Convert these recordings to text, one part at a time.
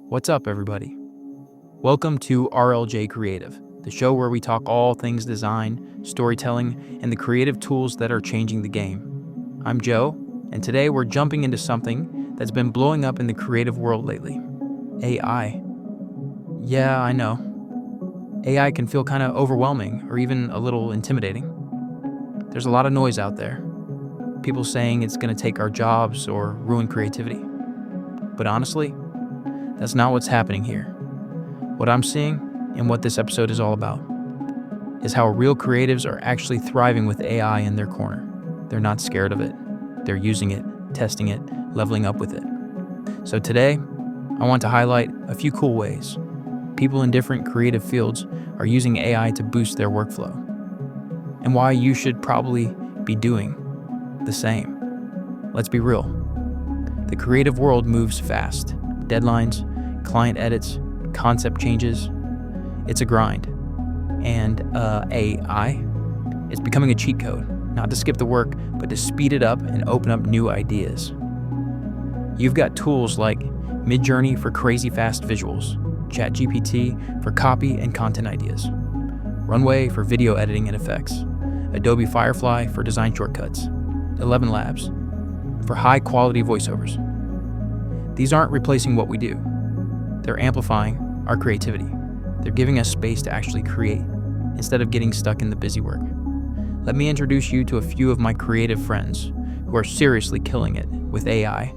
What's up, everybody? Welcome to RLJ CREATIVE, the show where we talk all things design, storytelling, and the creative tools that are changing the game. I'm Joe, and today we're jumping into something that's been blowing up in the creative world lately: AI. Yeah, I know. AI can feel kind of overwhelming or even a little intimidating. There's a lot of noise out there. People saying it's going to take our jobs or ruin creativity. But honestly, that's not what's happening here. What I'm seeing, and what this episode is all about, is how real creatives are actually thriving with AI in their corner. They're not scared of it. They're using it, testing it, leveling up with it. So today, I want to highlight a few cool ways people in different creative fields are using AI to boost their workflow, and why you should probably be doing the same. Let's be real. The creative world moves fast. Deadlines, client edits, concept changes. It's a grind. And AI is becoming a cheat code, not to skip the work, but to speed it up and open up new ideas. You've got tools like Midjourney for crazy fast visuals, ChatGPT for copy and content ideas, Runway for video editing and effects, Adobe Firefly for design shortcuts, ElevenLabs for high quality voiceovers. These aren't replacing what we do. They're amplifying our creativity. They're giving us space to actually create instead of getting stuck in the busy work. Let me introduce you to a few of my creative friends who are seriously killing it with AI.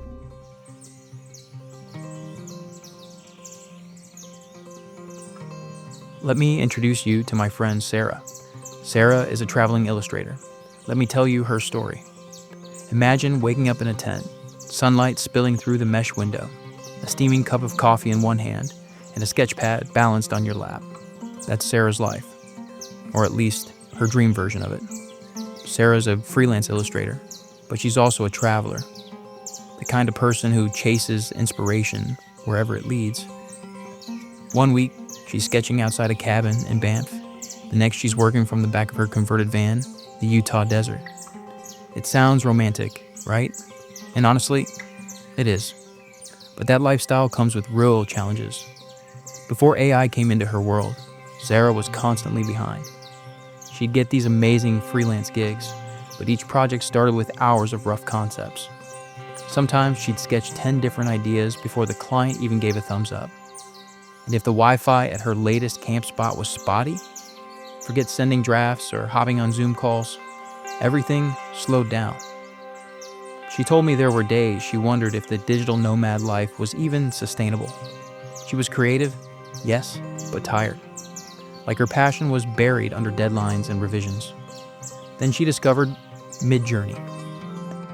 Let me introduce you to my friend Sarah. Sarah is a traveling illustrator. Let me tell you her story. Imagine waking up in a tent, sunlight spilling through the mesh window, a steaming cup of coffee in one hand, and a sketch pad balanced on your lap. That's Sarah's life, or at least her dream version of it. Sarah's a freelance illustrator, but she's also a traveler, the kind of person who chases inspiration wherever it leads. One week, she's sketching outside a cabin in Banff. The next, she's working from the back of her converted van, the Utah desert. It sounds romantic, right? And honestly, it is. But that lifestyle comes with real challenges. Before AI came into her world, Sarah was constantly behind. She'd get these amazing freelance gigs, but each project started with hours of rough concepts. Sometimes she'd sketch 10 different ideas before the client even gave a thumbs up. And if the Wi-Fi at her latest camp spot was spotty, forget sending drafts or hopping on Zoom calls, everything slowed down. She told me there were days she wondered if the digital nomad life was even sustainable. She was creative, yes, but tired. Like her passion was buried under deadlines and revisions. Then she discovered Midjourney.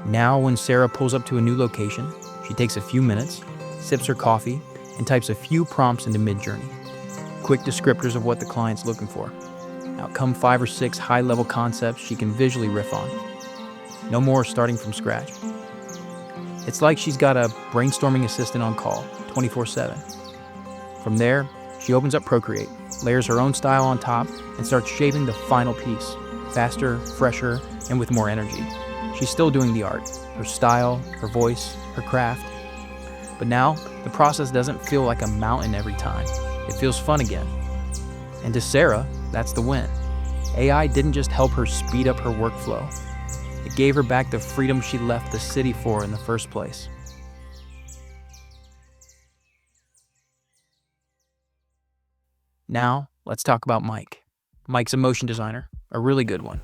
Now when Sarah pulls up to a new location, she takes a few minutes, sips her coffee, and types a few prompts into Midjourney. Quick descriptors of what the client's looking for. Out come 5 or 6 high-level concepts she can visually riff on. No more starting from scratch. It's like she's got a brainstorming assistant on call, 24/7. From there, she opens up Procreate, layers her own style on top, and starts shaping the final piece, faster, fresher, and with more energy. She's still doing the art, her style, her voice, her craft. But now, the process doesn't feel like a mountain every time. It feels fun again. And to Sarah, that's the win. AI didn't just help her speed up her workflow. It gave her back the freedom she left the city for in the first place. Now, let's talk about Mike. Mike's a motion designer, a really good one.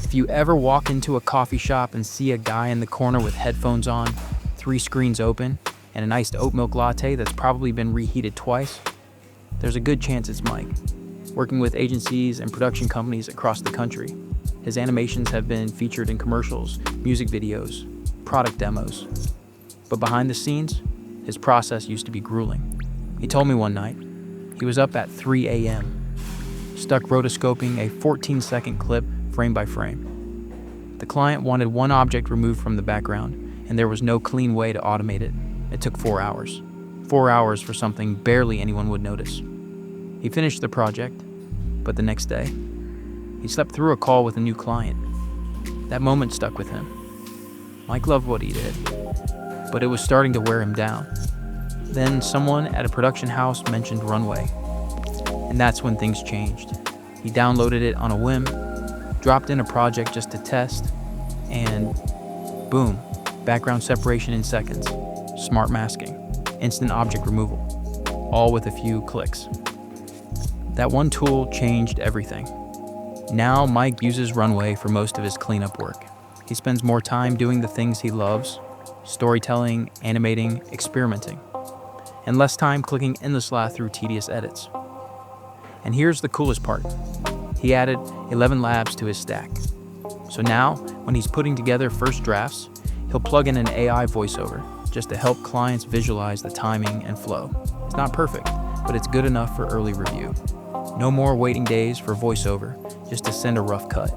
If you ever walk into a coffee shop and see a guy in the corner with headphones on, 3 screens open, and an iced oat milk latte that's probably been reheated twice, there's a good chance it's Mike. Working with agencies and production companies across the country, his animations have been featured in commercials, music videos, product demos. But behind the scenes, his process used to be grueling. He told me one night he was up at 3 a.m., stuck rotoscoping a 14-second clip frame by frame. The client wanted one object removed from the background, and there was no clean way to automate it. It took 4 hours. 4 hours for something barely anyone would notice. He finished the project, but the next day, he slept through a call with a new client. That moment stuck with him. Mike loved what he did, but it was starting to wear him down. Then someone at a production house mentioned Runway, and that's when things changed. He downloaded it on a whim, dropped in a project just to test, and boom, background separation in seconds, smart masking, instant object removal, all with a few clicks. That one tool changed everything. Now Mike uses Runway for most of his cleanup work. He spends more time doing the things he loves, storytelling, animating, experimenting, and less time clicking endlessly through tedious edits. And here's the coolest part. He added ElevenLabs to his stack. So now, when he's putting together first drafts, he'll plug in an AI voiceover just to help clients visualize the timing and flow. It's not perfect, but it's good enough for early review. No more waiting days for voiceover just to send a rough cut.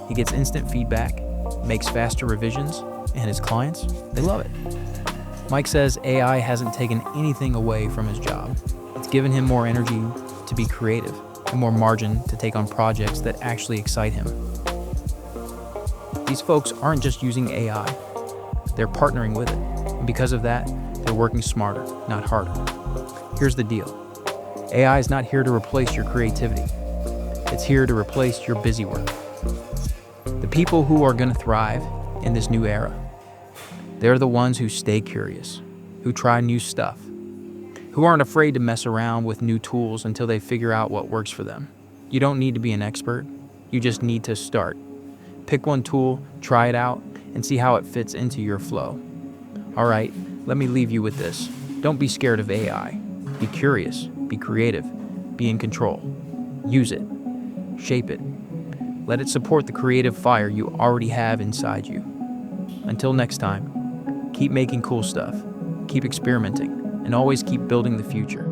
He gets instant feedback, makes faster revisions, and his clients, they love it. Mike says AI hasn't taken anything away from his job. It's given him more energy to be creative and more margin to take on projects that actually excite him. These folks aren't just using AI, they're partnering with it. And because of that, they're working smarter, not harder. Here's the deal. AI is not here to replace your creativity. It's here to replace your busy work. The people who are going to thrive in this new era, they're the ones who stay curious, who try new stuff, who aren't afraid to mess around with new tools until they figure out what works for them. You don't need to be an expert. You just need to start. Pick one tool, try it out, and see how it fits into your flow. All right, let me leave you with this. Don't be scared of AI. Be curious, be creative, be in control. Use it, shape it. Let it support the creative fire you already have inside you. Until next time, keep making cool stuff, keep experimenting, and always keep building the future.